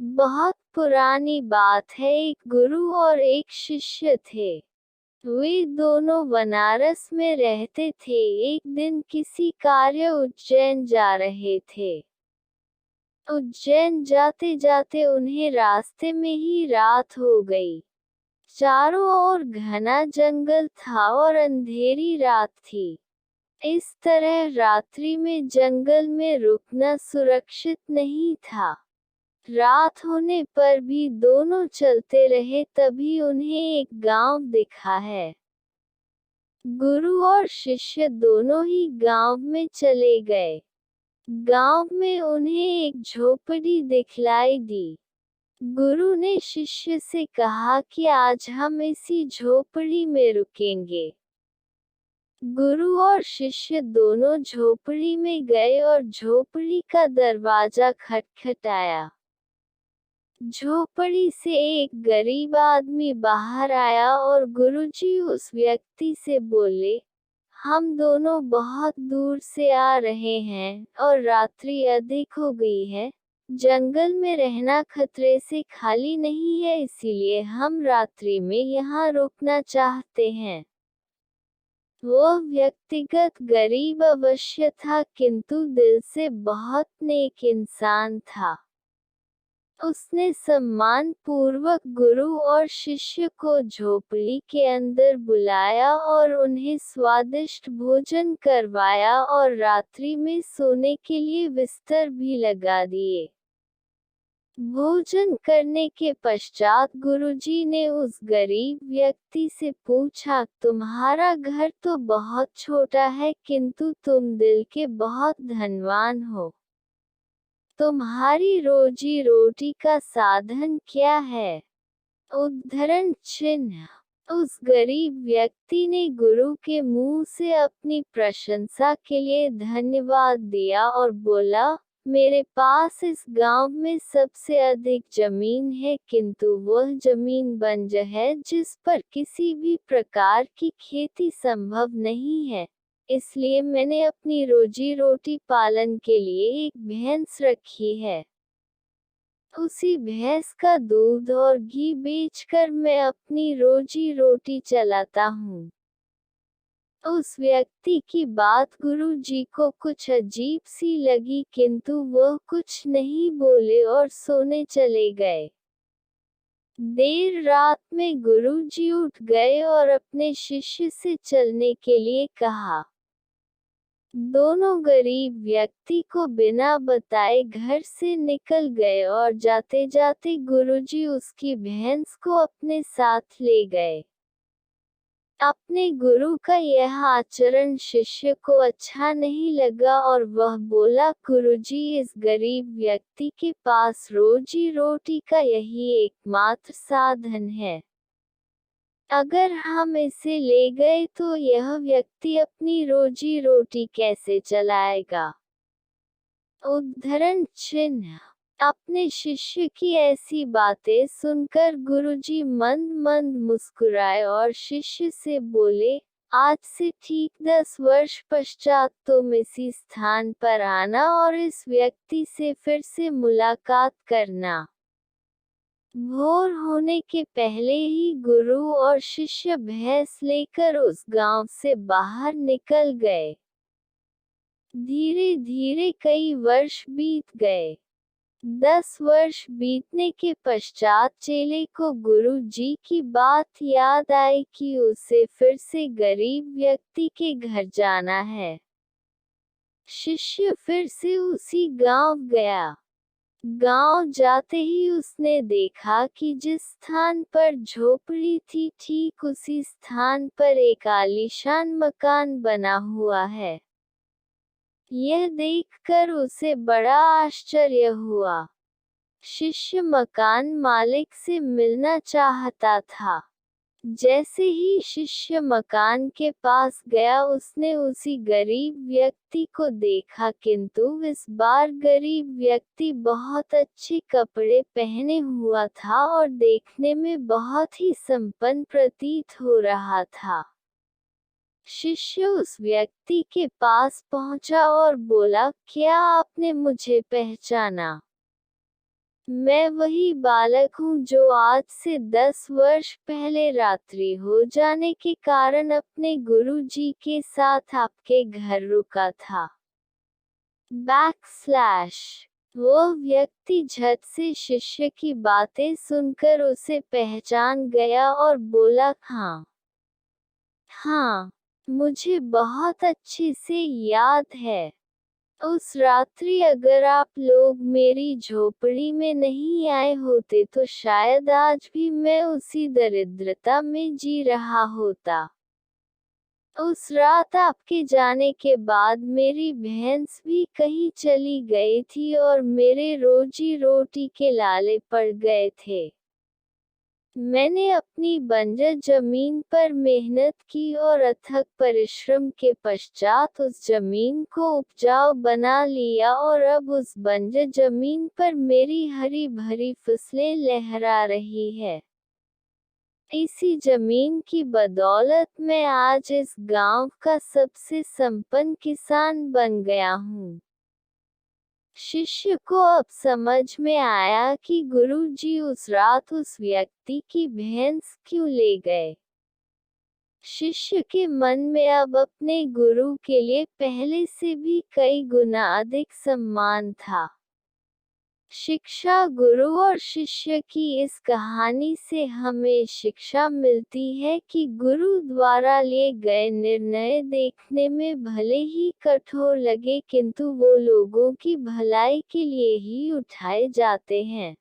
बहुत पुरानी बात है, एक गुरु और एक शिष्य थे। वे दोनों बनारस में रहते थे। एक दिन किसी कार्य उज्जैन जा रहे थे। उज्जैन जाते जाते उन्हें रास्ते में ही रात हो गई। चारों ओर घना जंगल था और अंधेरी रात थी। इस तरह रात्रि में जंगल में रुकना सुरक्षित नहीं था। रात होने पर भी दोनों चलते रहे, तभी उन्हें एक गांव दिखा है। गुरु और शिष्य दोनों ही गांव में चले गए। गांव में उन्हें एक झोपड़ी दिखलाई दी। गुरु ने शिष्य से कहा कि आज हम इसी झोपड़ी में रुकेंगे। गुरु और शिष्य दोनों झोपड़ी में गए और झोपड़ी का दरवाजा खटखटाया। झोपड़ी से एक गरीब आदमी बाहर आया और गुरुजी उस व्यक्ति से बोले, हम दोनों बहुत दूर से आ रहे हैं और रात्रि अधिक हो गई है। जंगल में रहना खतरे से खाली नहीं है, इसीलिए हम रात्रि में यहाँ रुकना चाहते हैं। वह व्यक्तिगत गरीब अवश्य था, किंतु दिल से बहुत नेक इंसान था। उसने सम्मान पूर्वक गुरु और शिष्य को झोपड़ी के अंदर बुलाया और उन्हें स्वादिष्ट भोजन करवाया और रात्रि में सोने के लिए बिस्तर भी लगा दिए। भोजन करने के पश्चात गुरुजी ने उस गरीब व्यक्ति से पूछा, तुम्हारा घर तो बहुत छोटा है, किंतु तुम दिल के बहुत धनवान हो। तुम्हारी रोजी रोटी का साधन क्या है? उद्धरण चिन्ह। उस गरीब व्यक्ति ने गुरु के मुंह से अपनी प्रशंसा के लिए धन्यवाद दिया और बोला, मेरे पास इस गांव में सबसे अधिक जमीन है, किंतु वह जमीन बंजर है जिस पर किसी भी प्रकार की खेती संभव नहीं है। इसलिए मैंने अपनी रोजी रोटी पालन के लिए एक भैंस रखी है। उसी भैंस का दूध और घी बेचकर मैं अपनी रोजी रोटी चलाता हूँ। उस व्यक्ति की बात गुरु जी को कुछ अजीब सी लगी, किंतु वह कुछ नहीं बोले और सोने चले गए। देर रात में गुरु जी उठ गए और अपने शिष्य से चलने के लिए कहा। दोनों गरीब व्यक्ति को बिना बताए घर से निकल गए और जाते जाते गुरुजी उसकी भैंस को अपने साथ ले गए। अपने गुरु का यह आचरण शिष्य को अच्छा नहीं लगा और वह बोला, गुरुजी, इस गरीब व्यक्ति के पास रोजी रोटी का यही एकमात्र साधन है। अगर हम इसे ले गए तो यह व्यक्ति अपनी रोजी रोटी कैसे चलाएगा? उद्धरण चिन्ह। अपने शिष्य की ऐसी बातें सुनकर गुरुजी मंद मंद मुस्कुराए और शिष्य से बोले, आज से ठीक 10 वर्ष पश्चात तुम इसी स्थान पर आना और इस व्यक्ति से फिर से मुलाकात करना। भोर होने के पहले ही गुरु और शिष्य भैंस लेकर उस गांव से बाहर निकल गए। धीरे धीरे कई वर्ष बीत गए। 10 वर्ष बीतने के पश्चात चेले को गुरु जी की बात याद आई कि उसे फिर से गरीब व्यक्ति के घर जाना है। शिष्य फिर से उसी गांव गया। गांव जाते ही उसने देखा कि जिस स्थान पर झोपड़ी थी, ठीक उसी स्थान पर एक आलीशान मकान बना हुआ है। यह देखकर उसे बड़ा आश्चर्य हुआ। शिष्य मकान मालिक से मिलना चाहता था। जैसे ही शिष्य मकान के पास गया, उसने उसी गरीब व्यक्ति को देखा, किंतु इस बार गरीब व्यक्ति बहुत अच्छे कपड़े पहने हुआ था और देखने में बहुत ही संपन्न प्रतीत हो रहा था। शिष्य उस व्यक्ति के पास पहुंचा और बोला, क्या आपने मुझे पहचाना? मैं वही बालक हूँ जो आज से 10 वर्ष पहले रात्रि हो जाने के कारण अपने गुरुजी के साथ आपके घर रुका था। वो व्यक्ति झट से शिष्य की बातें सुनकर उसे पहचान गया और बोला, हाँ हाँ, मुझे बहुत अच्छे से याद है। उस रात्रि अगर आप लोग मेरी झोपड़ी में नहीं आए होते तो शायद आज भी मैं उसी दरिद्रता में जी रहा होता। उस रात आपके जाने के बाद मेरी भैंस भी कहीं चली गई थी और मेरे रोजी रोटी के लाले पड़ गए थे। मैंने अपनी बंजर जमीन पर मेहनत की और अथक परिश्रम के पश्चात उस जमीन को उपजाऊ बना लिया और अब उस बंजर जमीन पर मेरी हरी भरी फसलें लहरा रही है। इसी जमीन की बदौलत मैं आज इस गांव का सबसे संपन्न किसान बन गया हूँ। शिष्य को अब समझ में आया कि गुरुजी उस रात उस व्यक्ति की भैंस क्यों ले गए। शिष्य के मन में अब अपने गुरु के लिए पहले से भी कई गुना अधिक सम्मान था। शिक्षा गुरु और शिष्य की इस कहानी से हमें शिक्षा मिलती है कि गुरु द्वारा लिए गए निर्णय देखने में भले ही कठोर लगे किंतु वो लोगों की भलाई के लिए ही उठाए जाते हैं।